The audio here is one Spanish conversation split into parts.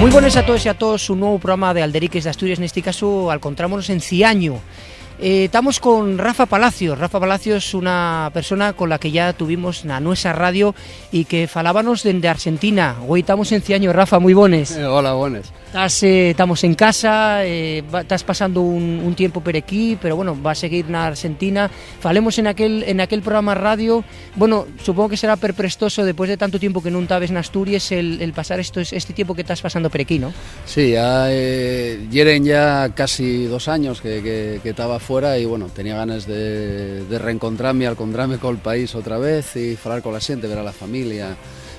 Muy buenas a todos y a todos, un nuevo programa de Alderiques de Asturias, en este caso encontrámonos en Ciaño. Estamos con Rafa Palacios. Rafa Palacios, una persona con la que ya tuvimos na nuestra radio y que falábanos dende Argentina. Hoy estamos en Ciaño. Rafa, muy bones. Hola, bones. Estamos en casa, estás pasando un tiempo por aquí, pero bueno, va a seguir na Argentina. Falemos en aquel programa radio. Bueno, supongo que será perprestoso después de tanto tiempo que no estabas en Asturias el pasar este tiempo que estás pasando por aquí, ¿no? Sí, ya lleren ya casi 2 años que estaba fuera y bueno, tenía ganas de reencontrarme, alcontrarme con el país otra vez y falar con la xente, ver a la familia.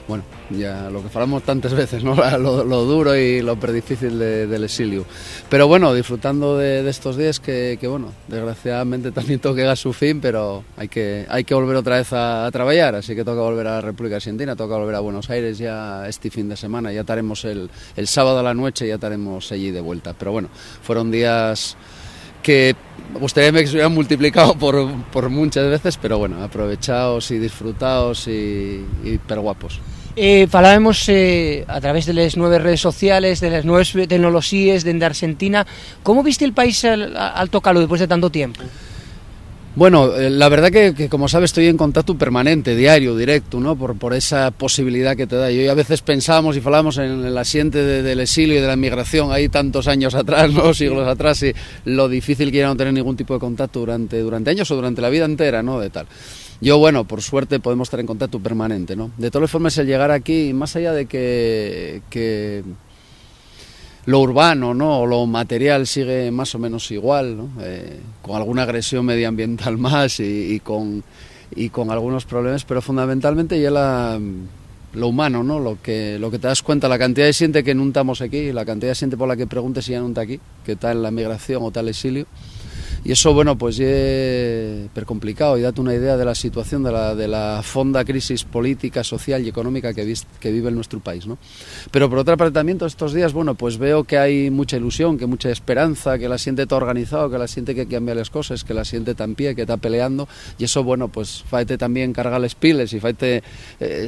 Bueno, ya lo que falamos tantas veces, ¿no? Lo duro y lo difícil del exilio. Pero bueno, disfrutando de estos días que bueno, desgraciadamente también tengo que llegar a su fin, pero hay que volver otra vez a trabajar, así que toca volver a la República Argentina, toca volver a Buenos Aires ya este fin de semana, ya estaremos el sábado a la noche, ya estaremos allí de vuelta. Pero bueno, fueron días que me gustaría que se hubieran multiplicado por muchas veces, pero bueno, aprovechados y disfrutados y pero guapos. Falábamos a través de las nuevas redes sociales, de las nuevas tecnologías de Argentina. ¿Cómo viste el país al tocarlo después de tanto tiempo? Bueno, la verdad que como sabes estoy en contacto permanente, diario, directo, ¿no? Por esa posibilidad que te da. Yo a veces pensábamos y falábamos en el asiente del exilio y de la migración ahí tantos años atrás, ¿no? Siglos atrás, y lo difícil que era no tener ningún tipo de contacto durante años o durante la vida entera, ¿no? De tal. Yo, bueno, por suerte podemos estar en contacto permanente, ¿no? De todas formas, el llegar aquí, más allá de que lo urbano, ¿no? O lo material sigue más o menos igual, ¿no? Con alguna agresión medioambiental más y con algunos problemas, pero fundamentalmente ya lo humano, ¿no? Lo que te das cuenta, la cantidad de gente que no estamos aquí, la cantidad de gente por la que preguntes si ya no está aquí, que está en la migración o está en el exilio. Y eso, bueno, pues es per complicado y date una idea de la situación, de la fonda crisis política, social y económica que vive en nuestro país, ¿no? Pero por otra parte también todos estos días, bueno, pues veo que hay mucha ilusión, que mucha esperanza, que la siente todo organizado, que la siente que cambia las cosas, que la siente tan pie, que está peleando, y eso, bueno, pues faite también cargar las piles y faite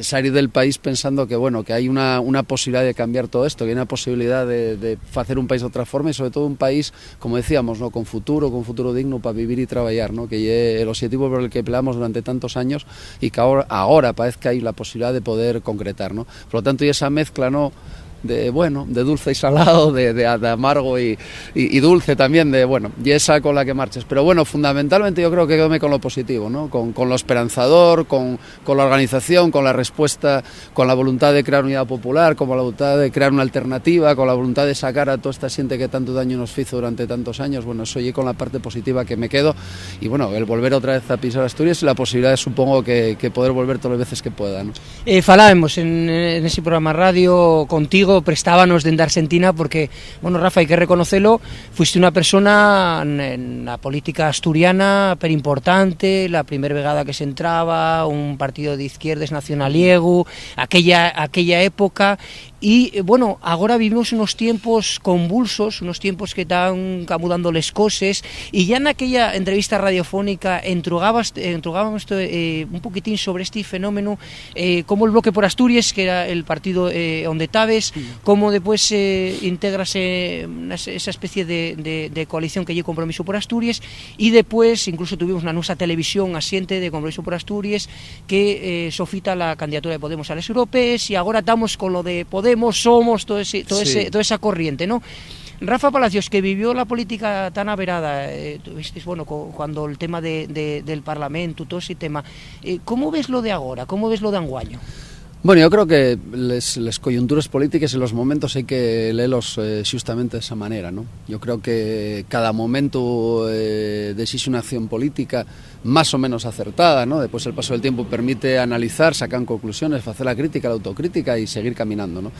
salir del país pensando que, bueno, que hay una posibilidad de cambiar todo esto, que hay una posibilidad de hacer un país de otra forma y sobre todo un país, como decíamos, ¿no? Con futuro digno para vivir y trabajar, ¿no? Que es el objetivo por el que peleamos durante tantos años y que ahora parece que hay la posibilidad de poder concretar, ¿no? Por lo tanto, y esa mezcla, ¿no? De dulce y salado, de amargo y dulce también, y esa con la que marches. Pero bueno, fundamentalmente yo creo que quedóme con lo positivo, ¿no? Con lo esperanzador, con la organización, con la respuesta, con la voluntad de crear unidad popular, con la voluntad de crear una alternativa, con la voluntad de sacar a toda esta gente que tanto daño nos hizo durante tantos años. Bueno, eso y con la parte positiva que me quedo y bueno, el volver otra vez a pisar Asturias y la posibilidad, supongo, que poder volver todas las veces que pueda, ¿no? Falábamos en ese programa radio contigo, prestábanos dende Argentina porque, bueno, Rafa, hay que reconocerlo, fuiste una persona en la política asturiana pero importante, la primera vegada que se entraba, un partido de izquierdas nacionaliego, aquella época. Y, bueno, ahora vivimos unos tiempos convulsos, unos tiempos que están camudando las cosas, y ya en aquella entrevista radiofónica entrugábamos un poquitín sobre este fenómeno, cómo el Bloque por Asturias, que era el partido donde estabas, cómo después integrase esa especie de coalición que lle Compromiso por Asturias, y después incluso tuvimos una nuestra televisión asiente de Compromiso por Asturias que sofita la candidatura de Podemos a las europeas, y ahora estamos con lo de Podemos, Somos, toda esa corriente, ¿no? Rafa Palacios, que vivió la política tan averada, visteis, bueno, cuando el tema del Parlamento, todo ese tema, ¿cómo ves lo de ahora? ¿Cómo ves lo de anguaño? Bueno, yo creo que les coyunturas políticas en los momentos hay que leerlos justamente de esa manera, ¿no? Yo creo que cada momento decide una acción política más o menos acertada, ¿no? Después el paso del tiempo permite analizar, sacar conclusiones, hacer la crítica, la autocrítica y seguir caminando, ¿no?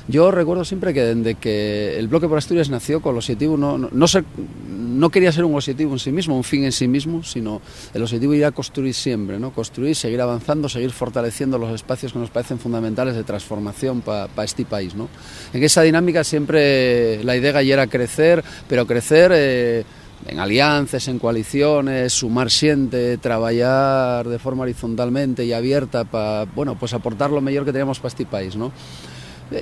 Yo recuerdo siempre que desde que el Bloque por Asturias nació con el objetivo no quería ser un objetivo en sí mismo, un fin en sí mismo, sino el objetivo era construir siempre, ¿no? Construir, seguir avanzando, seguir fortaleciendo los espacios que nos parecen fundamentales de transformación para este país, ¿no? En esa dinámica siempre la idea era crecer, pero crecer en alianzas, en coaliciones, sumar xente, traballar de forma horizontalmente y abierta para, bueno, pues aportar lo mellor que teníamos para este país, ¿no?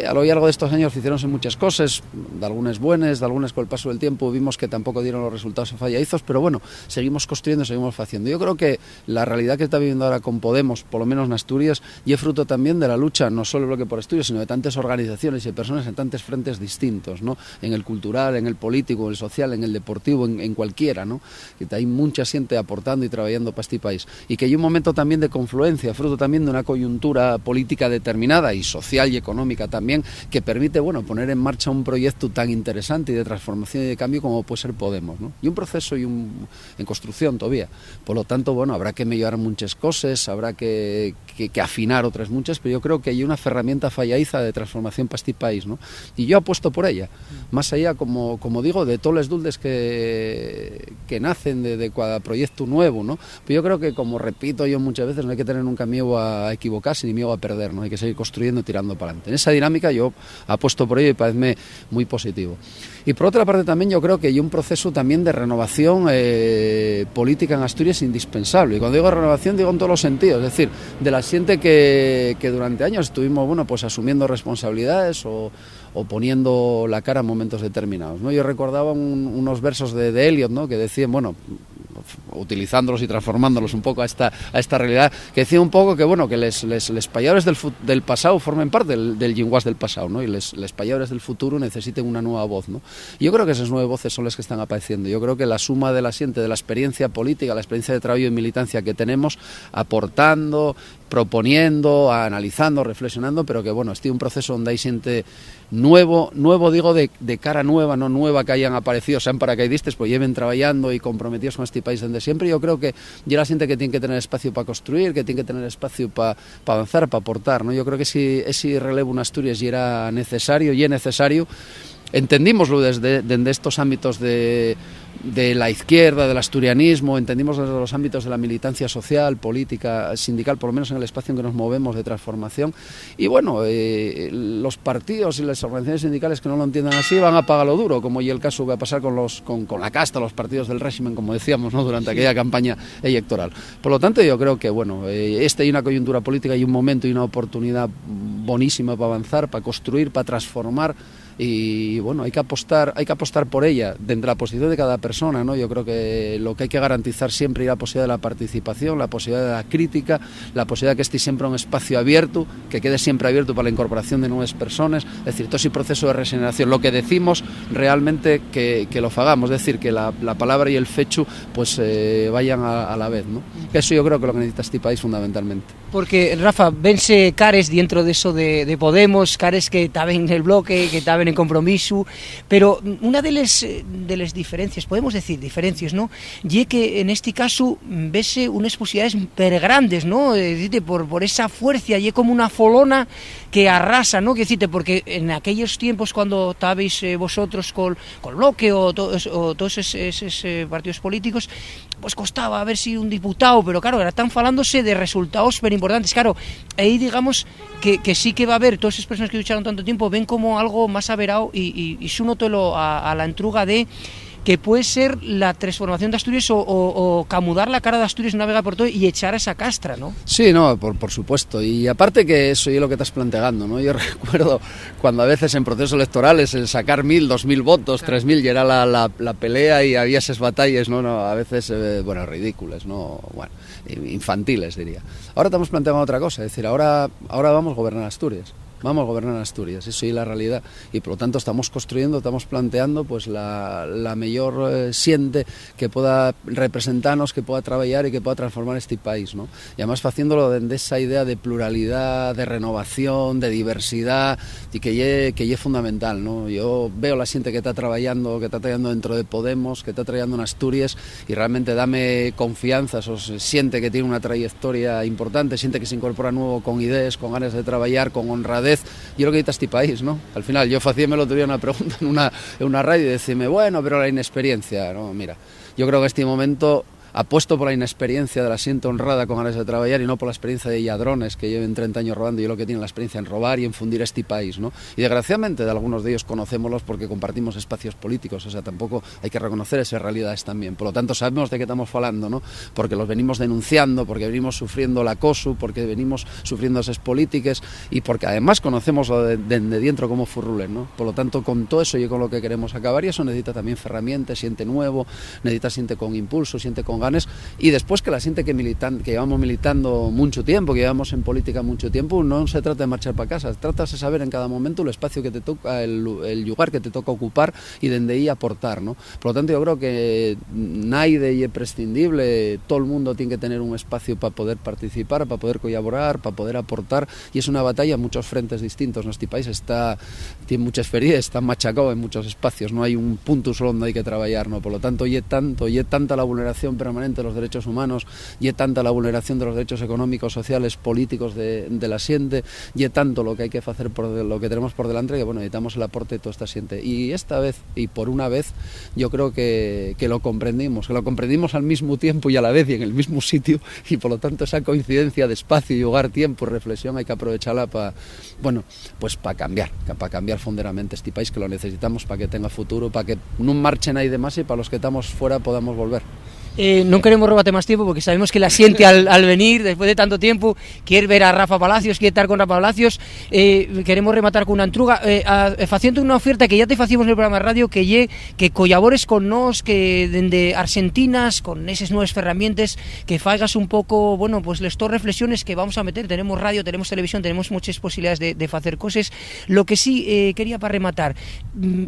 A lo largo de estos años hicieronse muchas cosas, de algunas buenas, de algunas con el paso del tiempo vimos que tampoco dieron los resultados falladizos, pero bueno, seguimos construyendo, seguimos haciendo. Yo creo que la realidad que está viviendo ahora con Podemos, por lo menos en Asturias, y es fruto también de la lucha, no solo del Bloque por Asturias, sino de tantas organizaciones y de personas en tantos frentes distintos, ¿no? En el cultural, en el político, en el social, en el deportivo, en cualquiera, ¿no? Que hay mucha gente aportando y trabajando para este país. Y que hay un momento también de confluencia, fruto también de una coyuntura política determinada y social y económica también, que permite, bueno, poner en marcha un proyecto tan interesante y de transformación y de cambio como puede ser Podemos, ¿no? Y un proceso en construcción todavía. Por lo tanto, bueno, habrá que mejorar muchas cosas, habrá que afinar otras muchas, pero yo creo que hay una herramienta falladiza de transformación para este país, ¿no? Y yo apuesto por ella, más allá, como digo, de todos los dulces que nacen de cada proyecto nuevo, ¿no? Pero yo creo que, como repito yo muchas veces, no hay que tener nunca miedo a equivocarse ni miedo a perder, ¿no? Hay que seguir construyendo y tirando para adelante. En esa dinámica yo apuesto por ello y parece muy positivo. Y por otra parte también yo creo que hay un proceso también de renovación política en Asturias indispensable. Y cuando digo renovación digo en todos los sentidos, es decir, de la gente que durante años estuvimos, bueno, pues asumiendo responsabilidades o poniendo la cara en momentos determinados, ¿no? Yo recordaba unos versos de Eliot, ¿no? Que decían, bueno, utilizándolos y transformándolos un poco a esta realidad, que decía un poco que, bueno, que les payadores del pasado formen parte del lenguaje del pasado, ¿no? Y les payadores del futuro necesiten una nueva voz, ¿no? Y yo creo que esas nuevas voces son las que están apareciendo. Yo creo que la suma de la siente, de la experiencia política, la experiencia de trabajo y militancia que tenemos, aportando, proponiendo, analizando, reflexionando, pero que, bueno, este es un proceso donde hay gente nuevo digo de cara nueva, no nueva que hayan aparecido, sean paracaidistas, pues lleven trabajando y comprometidos con este país desde siempre. Yo creo que ya la gente que tiene que tener espacio para construir, que tiene que tener espacio para avanzar, para aportar, ¿no? Yo creo que si ese relevo en Asturias ya era necesario y es necesario. Entendímoslo desde estos ámbitos de la izquierda, del asturianismo, entendimos desde los ámbitos de la militancia social, política, sindical, por lo menos en el espacio en que nos movemos de transformación. Y bueno, los partidos y las organizaciones sindicales que no lo entiendan así van a pagarlo duro, como y el caso va a pasar con la casta, los partidos del régimen, como decíamos, ¿no? Durante aquella campaña electoral. Por lo tanto, yo creo que, bueno, hay una coyuntura política y un momento y una oportunidad bonísima para avanzar, para construir, para transformar. Y bueno, hay que apostar por ella dentro de la posición de cada persona, ¿no? Yo creo que lo que hay que garantizar siempre es la posibilidad de la participación, la posibilidad de la crítica, la posibilidad de que esté siempre un espacio abierto, que quede siempre abierto para la incorporación de nuevas personas, es decir, todo ese proceso de regeneración, lo que decimos realmente que lo hagamos, es decir, que la palabra y el fecho pues vayan a la vez, ¿no? Eso yo creo que lo que necesita este país fundamentalmente. Porque, Rafa, vense cares dentro de eso de Podemos, cares que estaban en el bloque, que estaban en Compromiso, pero una de las diferencias, podemos decir diferencias, ¿no? Y que en este caso vese unas posibilidades per grandes, ¿no? Por esa fuerza, y como una folona que arrasa, ¿no? Que decirte, porque en aquellos tiempos cuando estabais vosotros con bloque o todos esos partidos políticos, pues costaba a ver si un diputado, pero claro, están falándose de resultados súper importantes. Claro, ahí digamos que sí que va a haber, todas esas personas que lucharon tanto tiempo ven como algo más averado y súnotelo a la entruga de que puede ser la transformación de Asturias o camudar la cara de Asturias una vez por todo y echar a esa castra, ¿no? Sí, no, por supuesto. Y aparte que eso es lo que estás planteando, ¿no? Yo recuerdo cuando a veces en procesos electorales el sacar 1.000, 2.000 votos, claro, 3.000 y era la pelea y había esas batallas, ¿no? A veces, bueno, ridículas, ¿no? Bueno, infantiles diría. Ahora estamos planteando otra cosa, es decir, ahora vamos a gobernar Asturias. Vamos a gobernar Asturias, eso es la realidad, y por lo tanto estamos construyendo, estamos planteando pues la mejor siente que pueda representarnos, que pueda trabajar y que pueda transformar este país, ¿no? Y además haciéndolo desde esa idea de pluralidad, de renovación, de diversidad, y que es fundamental, ¿no? Yo veo la gente que está trabajando dentro de Podemos, que está trabajando en Asturias, y realmente dame confianza, siente que tiene una trayectoria importante, siente que se incorpora nuevo con ideas, con ganas de trabajar, con honradez. Yo lo que necesita este país, ¿no? Al final, yo me lo tuve una pregunta en una radio y decirme, bueno, pero la inexperiencia, ¿no? Mira, yo creo que en este momento apuesto por la inexperiencia de la xente honrada con ganas de traballar y no por la experiencia de lladrones que lleven 30 años robando y lo que tienen la experiencia en robar y en fundir este país, ¿no? Y desgraciadamente de algunos de ellos conocémoslos porque compartimos espacios políticos, o sea, tampoco hay que reconocer esas realidades también. Por lo tanto, sabemos de qué estamos falando, ¿no? Porque los venimos denunciando, porque venimos sufriendo el acoso, porque venimos sufriendo esas políticas y porque además conocemos de dentro cómo furrulen, ¿no? Por lo tanto, con todo eso y con lo que queremos acabar, y eso necesita también herramientas, siente nuevo, necesita siente con impulso, siente con ganas, y después que la siente que llevamos militando mucho tiempo, que llevamos en política mucho tiempo, no se trata de marchar para casa, trata de saber en cada momento el espacio que te toca, el lugar que te toca ocupar y desde ahí aportar, ¿no? Por lo tanto, yo creo que nadie es prescindible, todo el mundo tiene que tener un espacio para poder participar, para poder colaborar, para poder aportar, y es una batalla en muchos frentes distintos. Nuestro país tiene muchas feridas, está machacado en muchos espacios, no hay un punto solo donde hay que trabajar, ¿no? Por lo tanto, y tanta la vulneración permanente de los derechos humanos, y tanta la vulneración de los derechos económicos, sociales, políticos de la xente, y tanto lo que hay que hacer lo que tenemos por delante, que bueno, necesitamos el aporte de toda esta xente. Y esta vez, y por una vez, yo creo que lo comprendimos al mismo tiempo y a la vez y en el mismo sitio, y por lo tanto esa coincidencia de espacio, y lugar, tiempo, reflexión, hay que aprovecharla para cambiar fonderamente este país, que lo necesitamos para que tenga futuro, para que no marchen ahí de más y para los que estamos fuera podamos volver. No queremos robarte más tiempo porque sabemos que la siente al venir después de tanto tiempo quiere ver a Rafa Palacios, quiere estar con Rafa Palacios. Queremos rematar con una entruga haciendo una oferta que ya te facimos en el programa de radio, que colabores con nos, que dende Argentinas con esas nuevas herramientas, que fagas un poco, bueno, pues las dos reflexiones que vamos a meter. Tenemos radio, tenemos televisión, tenemos muchas posibilidades de hacer cosas. Lo que sí quería para rematar,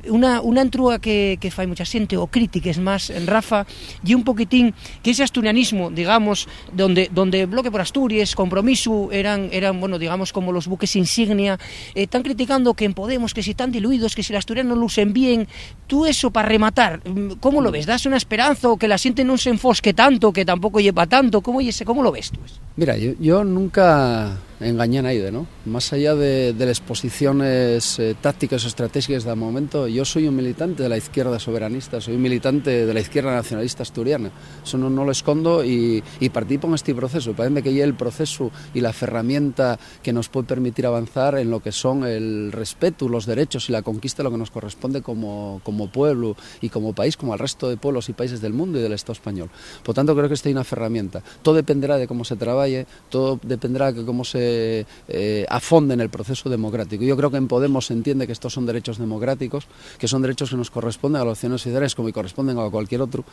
una entruga que fai mucha xente o críticas más en Rafa, y un poquitín que ese asturianismo, digamos, donde Bloque por Asturias, Compromiso eran bueno, digamos, como los buques insignia, están criticando que en Podemos, que si están diluidos, que si el asturiano no lucen bien. Tú, eso para rematar, ¿cómo lo ves? ¿Das una esperanza o que la xente non se enfosque tanto, que tampoco lleva tanto? ¿Cómo lo ves tú? Mira, yo nunca engañé a nadie, ¿no? Más allá de las posiciones tácticas o estratégicas del momento, yo soy un militante de la izquierda soberanista, soy un militante de la izquierda nacionalista asturiana. Eso no lo escondo y participo en este proceso. Parece que ya el proceso y la herramienta que nos puede permitir avanzar en lo que son el respeto, los derechos y la conquista de lo que nos corresponde como pueblo y como país, como al resto de pueblos y países del mundo y del Estado español. Por tanto, creo que esta es una herramienta. Todo dependerá de cómo se trabaje, todo dependerá de cómo se afonde en el proceso democrático. Yo creo que en Podemos se entiende que estos son derechos democráticos, que son derechos que nos corresponden a los ciudadanos y ciudadanas como y corresponden a cualquier otro,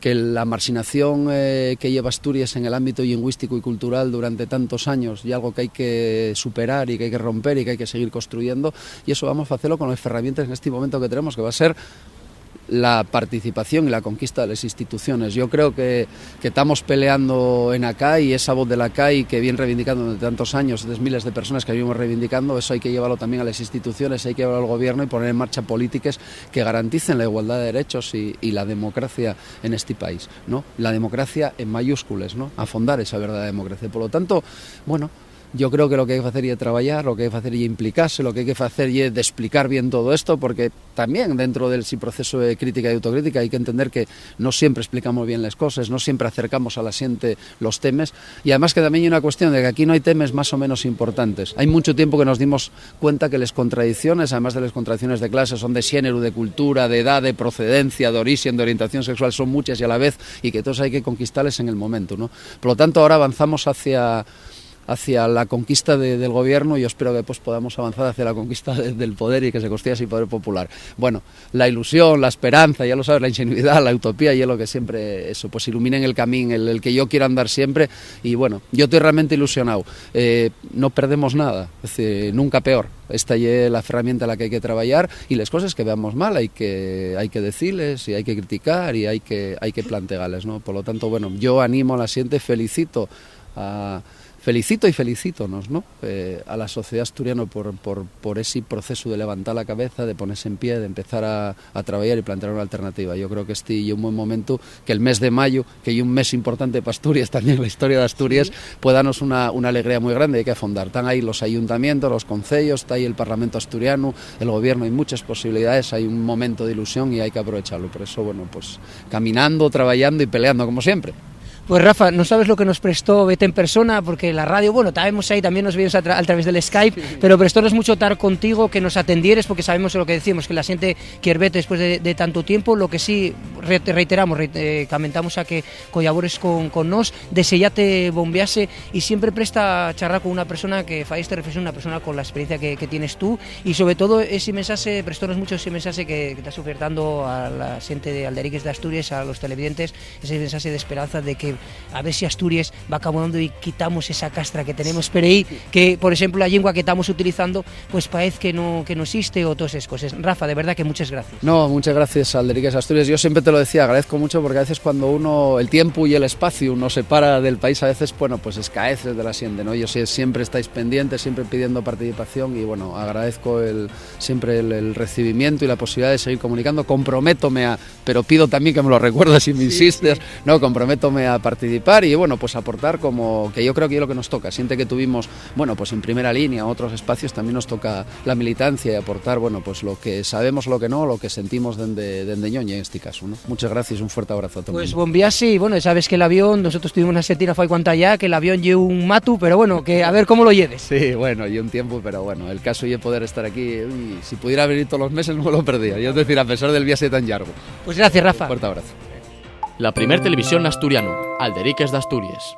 que la marginación que lleva Asturias en el ámbito lingüístico y cultural durante tantos años y algo que hay que superar y que hay que romper y que hay que seguir construyendo, y eso vamos a hacerlo con las herramientas en este momento que tenemos, que va a ser la participación y la conquista de las instituciones. Yo creo que estamos peleando en ACAI, y esa voz de la CAI que viene reivindicando durante tantos años, de miles de personas que vivimos reivindicando, eso hay que llevarlo también a las instituciones, hay que llevarlo al gobierno y poner en marcha políticas que garanticen la igualdad de derechos y la democracia en este país, ¿no? La democracia en mayúsculas, ¿no? Afondar esa verdadera democracia. Por lo tanto, bueno, yo creo que lo que hay que hacer es trabajar, lo que hay que hacer es implicarse, lo que hay que hacer es de explicar bien todo esto, porque también dentro del proceso de crítica y autocrítica hay que entender que no siempre explicamos bien las cosas, no siempre acercamos a la xente los temas, y además que también hay una cuestión de que aquí no hay temas más o menos importantes. Hay mucho tiempo que nos dimos cuenta que las contradicciones, además de las contradicciones de clase, son de xénero, de cultura, de edad, de procedencia, de origen, de orientación sexual, son muchas y a la vez, y que todos hay que conquistarles en el momento, ¿no? Por lo tanto, ahora avanzamos hacia la conquista del gobierno, y yo espero que después podamos avanzar hacia la conquista del poder y que se construya así poder popular. Bueno, la ilusión, la esperanza, ya lo sabes, la ingenuidad, la utopía, y es lo que siempre eso, pues iluminen el camino, el que yo quiero andar siempre, y bueno, yo estoy realmente ilusionado. No perdemos nada, es decir, nunca peor. Esta es la herramienta en la que hay que trabajar, y las cosas que veamos mal hay que decirles y hay que criticar y hay que plantearles, ¿no? Por lo tanto, bueno, yo animo a la gente, felicito y felicítonos, ¿no? A la sociedad asturiana por ese proceso de levantar la cabeza, de ponerse en pie, de empezar a trabajar y plantear una alternativa. Yo creo que este es un buen momento, que el mes de mayo, que es un mes importante para Asturias, también en la historia de Asturias, sí, puede darnos una alegría muy grande. Hay que afondar. Están ahí los ayuntamientos, los concellos, está ahí el Parlamento asturiano, el gobierno, hay muchas posibilidades, hay un momento de ilusión y hay que aprovecharlo. Por eso, bueno, pues caminando, trabajando y peleando como siempre. Pues Rafa, no sabes lo que nos prestó Vete en persona, porque la radio, bueno, estábamos ahí, también nos vimos a través del Skype, pero prestónos mucho estar contigo, que nos atendieres, porque sabemos lo que decimos, que la gente quiere vete después de tanto tiempo. Lo que sí reiteramos, comentamos a que colabores con nos, desellate bombease, y siempre presta charlar con una persona que fa esta reflexión, una persona con la experiencia que tienes tú, y sobre todo ese mensaje, prestónos mucho ese mensaje que estás ofertando a la gente de Alderiques de Asturias, a los televidentes, ese mensaje de esperanza de que a ver si Asturias va acabando y quitamos esa castra que tenemos por ahí, que por ejemplo la lengua que estamos utilizando pues parece que no existe, o todas esas cosas. Rafa, de verdad que muchas gracias. No, muchas gracias, Alderiques Asturias. Yo siempre te lo decía, agradezco mucho, porque a veces cuando uno, el tiempo y el espacio uno se para del país, a veces, bueno, pues escaeces de la siente, ¿no? Yo sé, siempre estáis pendientes, siempre pidiendo participación, y bueno, agradezco siempre el recibimiento y la posibilidad de seguir comunicando. Comprométome pero pido también que me lo recuerdas y me insistes, sí. No, comprométome a participar y bueno, pues aportar, como que yo creo que es lo que nos toca. Siente que tuvimos, bueno, pues en primera línea, otros espacios, también nos toca la militancia y aportar, bueno, pues lo que sabemos, lo que no, lo que sentimos desde Ñoña en este caso, ¿no? Muchas gracias, un fuerte abrazo a todos. Pues buen viaje, y bueno, sabes que el avión, nosotros tuvimos una sentina fue cuanta ya, que el avión lleva un matu, pero bueno, que a ver cómo lo lleves. Sí, bueno, y un tiempo, pero bueno, el caso es poder estar aquí, y si pudiera venir todos los meses no me lo perdía, y es decir, a pesar del viaje tan largo. Pues gracias, Rafa. Un fuerte abrazo. La primer televisión asturiano, Alderiques de Asturias.